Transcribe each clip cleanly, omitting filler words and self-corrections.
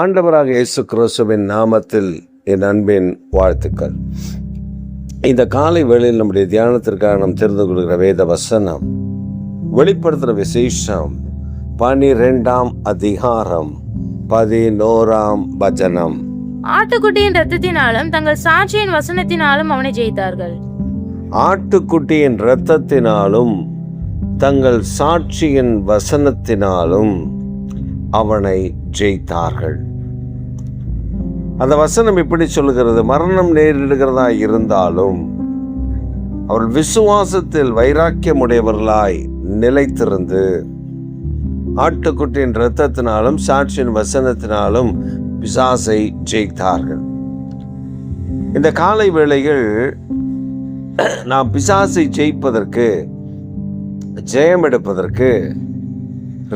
ஆண்டவராக இயேசு கிறிஸ்துவின் நாமத்தில் என் அன்பின் வாழ்த்துக்கள். இந்த காலை வேளையில் நம்முடைய தியானத்திற்காக நாம் தெரிந்து கொள்கிற வேத வசனம் வெளிப்படுத்துகிற விசேஷம் 12ஆம் அதிகாரம் 11ஆம் வசனம். ஆட்டுக்குட்டியின் இரத்தத்தினாலும் தங்கள் சாட்சியின் வசனத்தினாலும் அவனை ஜெயித்தார்கள். ஆட்டுக்குட்டியின் இரத்தத்தினாலும் தங்கள் சாட்சியின் வசனத்தினாலும் அவனை ஜெயித்தார்கள். அந்த வசனம் இப்படி சொல்லுகிறது: மரணம் நேரிடுகிறதா இருந்தாலும் அவர்கள் விசுவாசத்தில் வைராக்கியமுடையவர்களாய் நிலைத்திருந்து ஆட்டுக்குட்டியின் இரத்தத்தினாலும் சாட்சியின் வசனத்தினாலும் பிசாசை ஜெயித்தார்கள். இந்த காலை வேளையில் நாம் பிசாசை ஜெயிப்பதற்கு, ஜெயம் எடுப்பதற்கு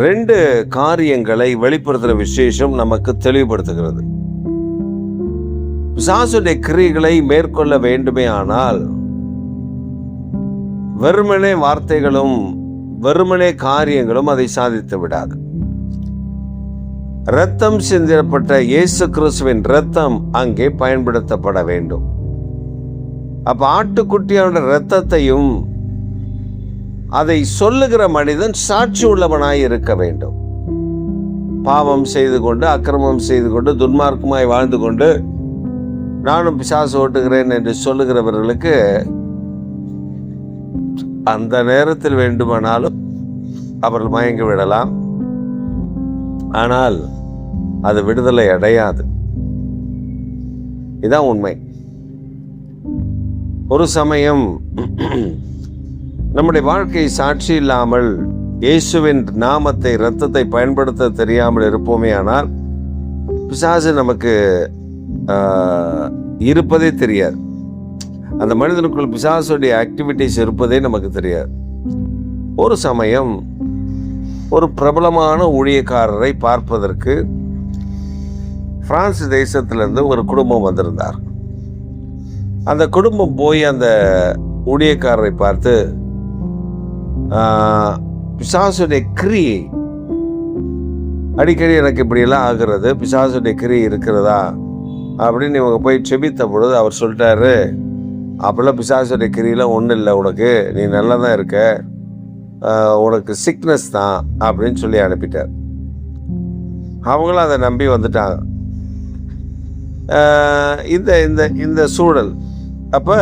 2 காரியங்களை வெளிப்படுத்துகிற விசேஷம் நமக்கு தெளிவுபடுத்துகிறது. பிசாசுடைய கிரியைகளை மேற்கொள்ள வேண்டுமே ஆனால் வெறுமனே வார்த்தைகளும் வெறுமனே காரியங்களும் அதை சாதித்து விடாது. இரத்தம் சிந்தப்பட்ட இயேசு கிறிஸ்துவின் இரத்தம் அங்கே பயன்படுத்தப்பட வேண்டும். அப்ப ஆட்டுக்குட்டியோட இரத்தத்தையும் அதை சொல்லுகிற மனிதன் சாட்சி உள்ளவனாய் இருக்க வேண்டும். பாவம் செய்து கொண்டு, அக்கிரமம் செய்து கொண்டு, துன்மார்க்கமாய் வாழ்ந்து கொண்டு நானும் பிசாசு ஓட்டுகிறேன் என்று சொல்லுகிறவர்களுக்கு அந்த நேரத்தில் வேண்டுமானாலும் அவர்கள் மயங்கி விடலாம். ஆனால் அது விடுதலை அடையாது. இதுதான் உண்மை. ஒரு சமயம் நம்முடைய வாழ்க்கை சாட்சி இல்லாமல் இயேசுவின் நாமத்தை, இரத்தத்தை பயன்படுத்த தெரியாமல் இருப்போமே ஆனால் பிசாசு நமக்கு இருப்பதே தெரியாது. அந்த மனிதனுக்குள் பிசாசுடைய ஆக்டிவிட்டிஸ் இருப்பதே நமக்கு தெரியாது. ஒரு சமயம் ஒரு பிரபலமான ஊழியக்காரரை பார்ப்பதற்கு பிரான்ஸ் தேசத்திலிருந்து ஒரு குடும்பம் வந்திருந்தார். அந்த குடும்பம் போய் அந்த ஊழியக்காரரை பார்த்து, பிசாசுடைய கிரியை அடிக்கடி எனக்கு இப்படியெல்லாம் ஆகிறது, பிசாசுடைய கிரியை இருக்கிறதா அப்படின்னு இவங்க போய் செபித்த பொழுது அவர் சொல்லிட்டாரு, அப்பெல்லாம் பிசாசுடைய கிரியெல்லாம் ஒன்றும் இல்லை, உனக்கு நீ நல்லா தான் இருக்க, உனக்கு சிக்னஸ் தான் அப்படின்னு சொல்லி அனுப்பிட்டார். அவங்களும் அதை நம்பி வந்துட்டாங்க. இந்த இந்த இந்த சூழல் அப்போ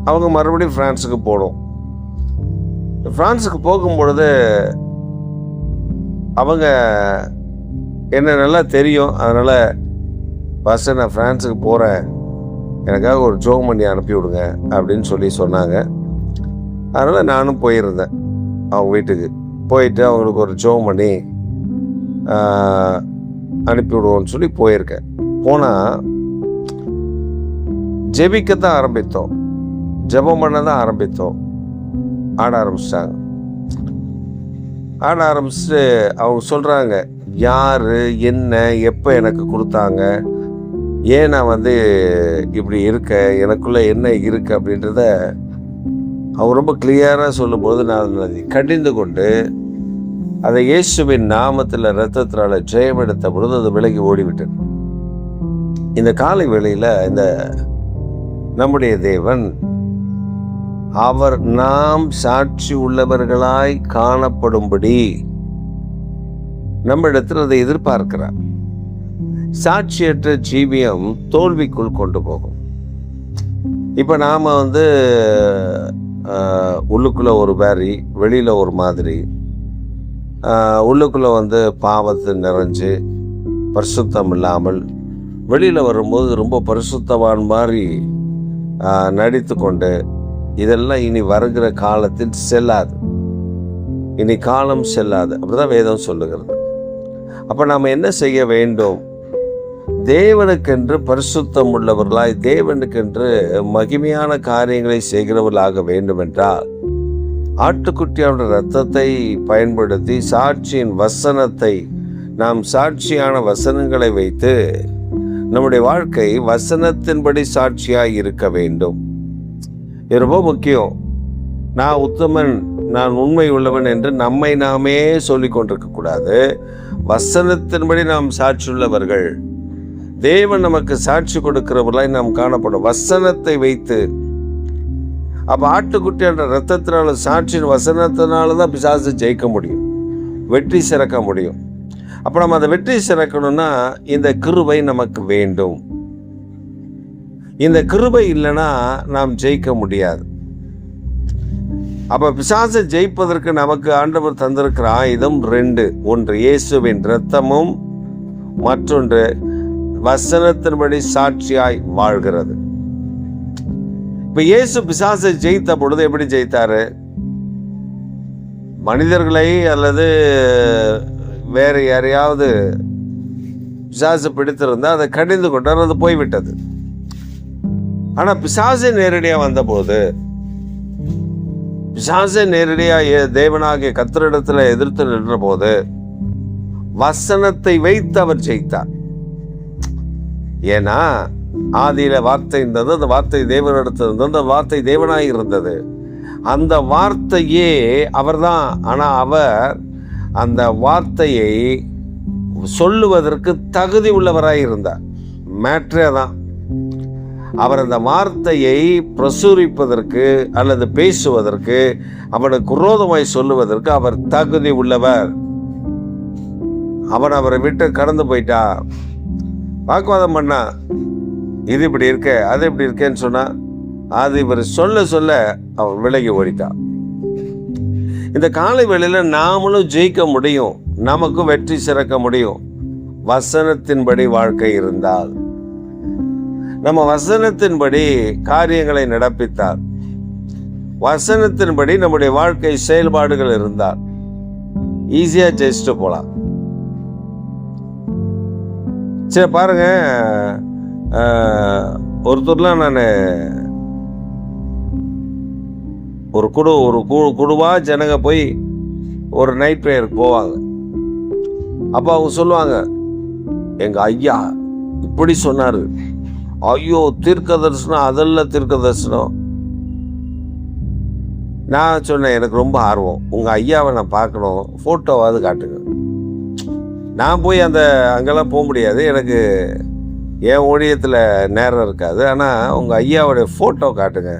அவங்க மறுபடியும் பிரான்ஸுக்கு போகணும். பிரான்ஸுக்கு போகும்பொழுது அவங்க என்ன நல்லா தெரியும், அதனால் ஃபஸ்ட்டு நான் ஃப்ரான்ஸுக்கு போகிறேன், எனக்காக ஒரு ஜோம் பண்ணி அனுப்பி விடுங்க அப்படின்னு சொல்லி சொன்னாங்க. அதனால் நானும் போயிருந்தேன். அவங்க வீட்டுக்கு போயிட்டு அவங்களுக்கு ஒரு ஜோம் பண்ணி அனுப்பி விடுவோன்னு சொல்லி போயிருக்கேன். போனால் ஜெபிக்கத்தான் ஆரம்பித்தோம், ஜெபம் பண்ண தான் ஆரம்பித்தோம். ஆட ஆரம்பிச்சிட்டாங்க. ஆட ஆரம்பிச்சுட்டு அவங்க சொல்கிறாங்க, யார், என்ன, எப்போ எனக்கு கொடுத்தாங்க, ஏன் நான் இப்படி இருக்க, எனக்குள்ளே என்ன இருக்குது அப்படின்றத அவங்க ரொம்ப கிளியராக சொல்லும்போது நான் அதை கடிந்து கொண்டு அதை இயேசுவின் நாமத்தில் இரத்தத்தினால ஜெயம் எடுத்த பொழுது அது விலகி ஓடிவிட்டது. இந்த காலை வேளையில் இந்த நம்முடைய தேவன் அவர் நாம் சாட்சி உள்ளவர்களாய் காணப்படும்படி நம்ம இடத்துல அதை எதிர்பார்க்கிறார். சாட்சியற்ற ஜீவியம் தோல்விக்குள் கொண்டு போகும். இப்போ நாம் உள்ளுக்குள்ள ஒரு மாதிரி, வெளியில ஒரு மாதிரி, உள்ளுக்குள்ள பாவத்தை நிறைஞ்சு பரிசுத்தம் இல்லாமல் வெளியில வரும்போது ரொம்ப பரிசுத்தவான் மாதிரி நடித்து கொண்டு, இதெல்லாம் இனி வருகிற காலத்தில் செல்லாது, இனி காலம் செல்லாது, அப்படிதான் வேதம் சொல்லுகிறது. அப்ப நாம் என்ன செய்ய வேண்டும்? தேவனுக்கென்று பரிசுத்தம் உள்ளவர்களாய், தேவனுக்கென்று மகிமையான காரியங்களை செய்கிறவர்களாக வேண்டும் என்றால் ஆட்டுக்குட்டியோட இரத்தத்தை பயன்படுத்தி சாட்சியின் வசனத்தை, நாம் சாட்சியான வசனங்களை வைத்து நம்முடைய வாழ்க்கை வசனத்தின்படி சாட்சியாய் இருக்க வேண்டும். இது ரொம்ப முக்கியம். நான் உத்தமன், நான் உண்மை உள்ளவன் என்று நம்மை நாமே சொல்லிக் கொண்டிருக்க கூடாது. வசனத்தின்படி நாம் சாட்சியுள்ளவர்கள். தேவன் நமக்கு சாட்சி கொடுக்கிறவர்களாய் நாம் காணப்படும் வசனத்தை வைத்து. அப்போ ஆட்டுக்குட்டி என்ற ரத்தத்தினால, சாட்சியின் வசனத்தினால தான் பிசாசு ஜெயிக்க முடியும், வெற்றி சிறக்க முடியும். அப்போ நம்ம அதை வெற்றி சிறக்கணும்னா இந்த கிருபை நமக்கு வேண்டும். இந்த கிருபை இல்லைன்னா நாம் ஜெயிக்க முடியாது. அப்போ பிசாசை ஜெயிப்பதற்கு நமக்கு ஆண்டவர் தந்திருக்கிற ஆயுதம் 2. ஒன்று இயேசுவின் இரத்தமும், மற்றொன்று வசனத்தின்படி சாட்சியாய் வாழ்கிறது. இப்ப இயேசு பிசாசை ஜெயித்த பொழுது எப்படி ஜெயித்தாரு? மனிதர்களை அல்லது வேற யாரையாவது பிசாசு பிடித்திருந்தா அதை கடிந்து கொண்டார், அது போய்விட்டது. ஆனா பிசாசை நேரடியா வந்தபோது, பிசாசை நேரடியா தேவனாகிய கர்த்தரிடத்துல எதிர்த்து நின்ற போது வசனத்தை வைத்து அவர் ஜெயித்தார். ஏன்னா ஆதியில வார்த்தை இருந்தது, அந்த வார்த்தை தேவனிடத்தில் இருந்தது, அந்த வார்த்தை தேவனாய் இருந்தது. அந்த வார்த்தையே அவர்தான். ஆனா அவர் அந்த வார்த்தையை சொல்லுவதற்கு தகுதி உள்ளவராய் இருந்தார். மேட்ரே தான். அவர் அந்த வார்த்தையை பிரசுரிப்பதற்கு அல்லது பேசுவதற்கு, அவனுக்கு விரோதமாய் சொல்லுவதற்கு அவர் தகுதி உள்ளவர். அவன் அவரை விட்டு கடந்து போயிட்டா, வாக்குவாதம் பண்ணா, இது இப்படி இருக்க, அது இப்படி இருக்கேன்னு சொன்னா, அது இவர் சொல்ல சொல்ல அவன் விலகி ஓடிட்டான். இந்த காலை வேளையில நாமளும் ஜெயிக்க முடியும், நமக்கும் வெற்றி சிறக்க முடியும். வசனத்தின்படி வாழ்க்கை இருந்தால், நம்ம வசனத்தின்படி காரியங்களை நடப்பித்தால், வசனத்தின்படி நம்முடைய வாழ்க்கை செயல்பாடுகள் இருந்தால் ஈஸியா ஜெயிச்சுட்டு போலாம். சரி பாருங்க, ஒருத்தர்லாம் நான் ஒரு குழுவா ஜனங்க போய் ஒரு நைட் ப்ரேயருக்கு போவாங்க. அப்போ அவங்க சொல்லுவாங்க, எங்க ஐயா இப்படி சொன்னாரு, ஐயோ தீர்க்க தரிசனம், அதெல்லாம் தீர்க்க தரிசனம். நான் சொன்னேன், எனக்கு ரொம்ப ஆர்வம், உங்க ஐயாவை நான் பார்க்கணும், போட்டோவாவது காட்டுங்க. நான் போய் அங்கெல்லாம் போக முடியாது, எனக்கு என் ஊழியத்தில் நேரம் இருக்காது. ஆனால் உங்கள் ஐயாவுடைய ஃபோட்டோ காட்டுங்க.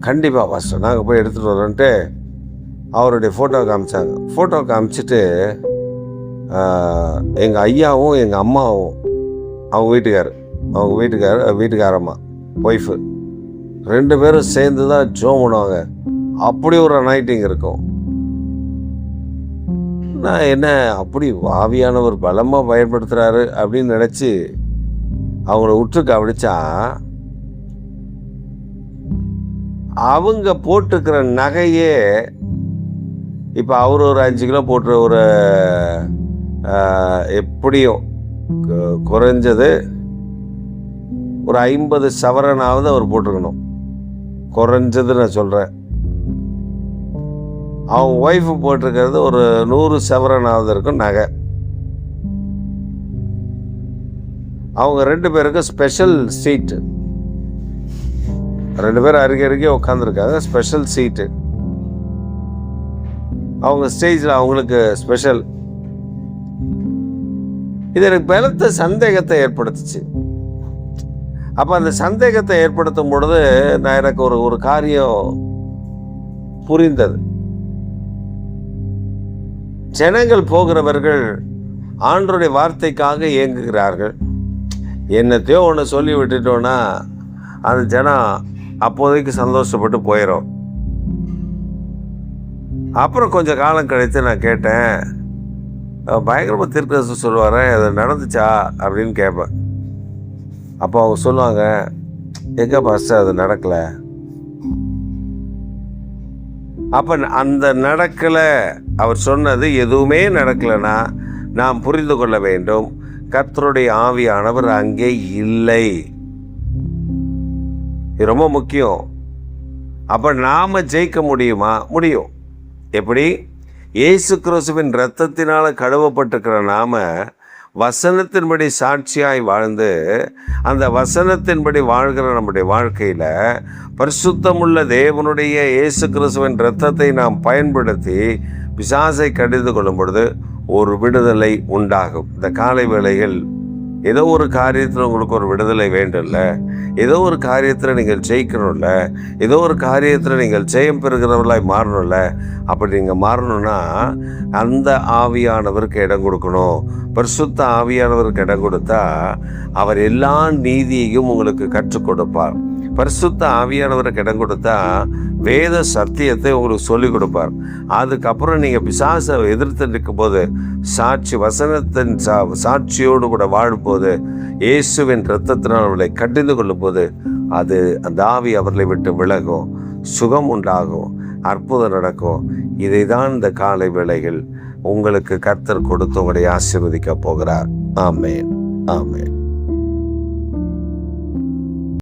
கண்டிப்பாக பாஸ்டர், நாங்கள் போய் எடுத்துகிட்டு வரோன்ட்டு அவருடைய ஃபோட்டோ காமிச்சாங்க. ஃபோட்டோ காமிச்சிட்டு எங்கள் ஐயாவும் எங்கள் அம்மாவும், அவங்க வீட்டுக்காரம்மா ஒய்ஃபு 2 பேரும் சேர்ந்து தான் ஜோம் பண்ணுவாங்க. அப்படி ஒரு அனாயிட்டிங் இருக்கும். நான் என்ன அப்படி ஆவியானவர் பலமாக பயன்படுத்துகிறாரு அப்படின்னு நினச்சி அவங்கள உற்று கவனிச்சா, அவங்க போட்டுக்கிற நகையே இப்போ அவர் ஒரு 5 கிலோ போட்டு ஒரு எப்படியும் குறைஞ்சது ஒரு 50 சவரனாவது அவர் போட்டிருக்கணும், குறைஞ்சது நான் சொல்கிறேன். அவங்க ஒய்ஃபு போட்டிருக்கிறது ஒரு 100 சவரனாவது இருக்கும் நகை. அவங்க 2 பேருக்கு ஸ்பெஷல் சீட்டு, 2 பேர் அருகே உட்காந்துருக்காங்க, ஸ்பெஷல் சீட்டு. அவங்க ஸ்டேஜில் அவங்களுக்கு ஸ்பெஷல். இது எனக்கு பலத்த சந்தேகத்தை ஏற்படுத்துச்சு. அப்போ அந்த சந்தேகத்தை ஏற்படுத்தும் பொழுது எனக்கு ஒரு காரியம் புரிந்தது. ஜனங்கள் போகிறவர்கள் ஆண்டவருடைய வார்த்தைக்காக இயங்குகிறார்கள். என்னத்தையோ ஒன்று சொல்லி விட்டுட்டோன்னா அந்த ஜனம் அப்போதைக்கு சந்தோஷப்பட்டு போயிடும். அப்புறம் கொஞ்சம் காலம் கழித்து நான் கேட்டேன், பயங்கரமாக தீர்க்கதரிசனம் சொல்லுவார், அது நடந்துச்சா அப்படின்னு கேட்பேன். அப்போ அவங்க சொல்லுவாங்க, எங்கே பாஸ்டர் அது நடக்கலை. அப்போ அந்த நடக்கலை, அவர் சொன்னது எதுவுமே நடக்கலைன்னா நாம் புரிந்து கொள்ள வேண்டும், கர்த்தருடைய ஆவியானவர் அங்கே இல்லை. இது ரொம்ப முக்கியம். அப்போ நாம் ஜெயிக்க முடியுமா? முடியும். எப்படி? இயேசு கிறிஸ்துவின் இரத்தத்தினால் கழுவப்பட்டிருக்கிற நாம வசனத்தின்படி சாட்சியாய் வாழ்ந்து, அந்த வசனத்தின்படி வாழ்கிற நம்முடைய வாழ்க்கையில் பரிசுத்தமுள்ள தேவனுடைய இயேசு கிறிஸ்துவின் இரத்தத்தை நாம் பயன்படுத்தி பிசாசை கடிந்து கொள்ளும் பொழுது ஒரு விடுதலை உண்டாகும். இந்த காலை வேளையில் ஏதோ ஒரு காரியத்தில் உங்களுக்கு ஒரு விடுதலை வேண்டும்ல, ஏதோ ஒரு காரியத்தில் நீங்கள் ஜெயிக்கணும்ல, ஏதோ ஒரு காரியத்தில் நீங்கள் ஜெயம் பெறுகிறவர்களாய் மாறணும்ல. அப்படி நீங்கள் மாறணும்னா அந்த ஆவியானவருக்கு இடம் கொடுக்கணும். பரிசுத்த ஆவியானவருக்கு இடம் கொடுத்தா அவர் எல்லா நீதியையும் உங்களுக்கு கற்றுக் கொடுப்பார். பரிசுத்த ஆவியானவருக்கு இடம் கொடுத்தா வேத சத்தியத்தை உங்களுக்கு சொல்லிக் கொடுப்பார். அதுக்கப்புறம் நீங்கள் பிசாசை எதிர்த்து நிற்கும்போது வசனத்தின் சாட்சியோடு கூட வாழும்போது, இயேசுவின் இரத்தத்தினால் அவர்களை கடிந்து கொள்ளும் போது அது அந்த ஆவி அவர்களை விட்டு விலகும், சுகம் உண்டாகும், அற்புதம் நடக்கும். இதை தான் இந்த காலை வேளையில் உங்களுக்கு கர்த்தர் கொடுத்து உங்களை ஆசீர்வதிக்க போகிறார். ஆமென், ஆமென்.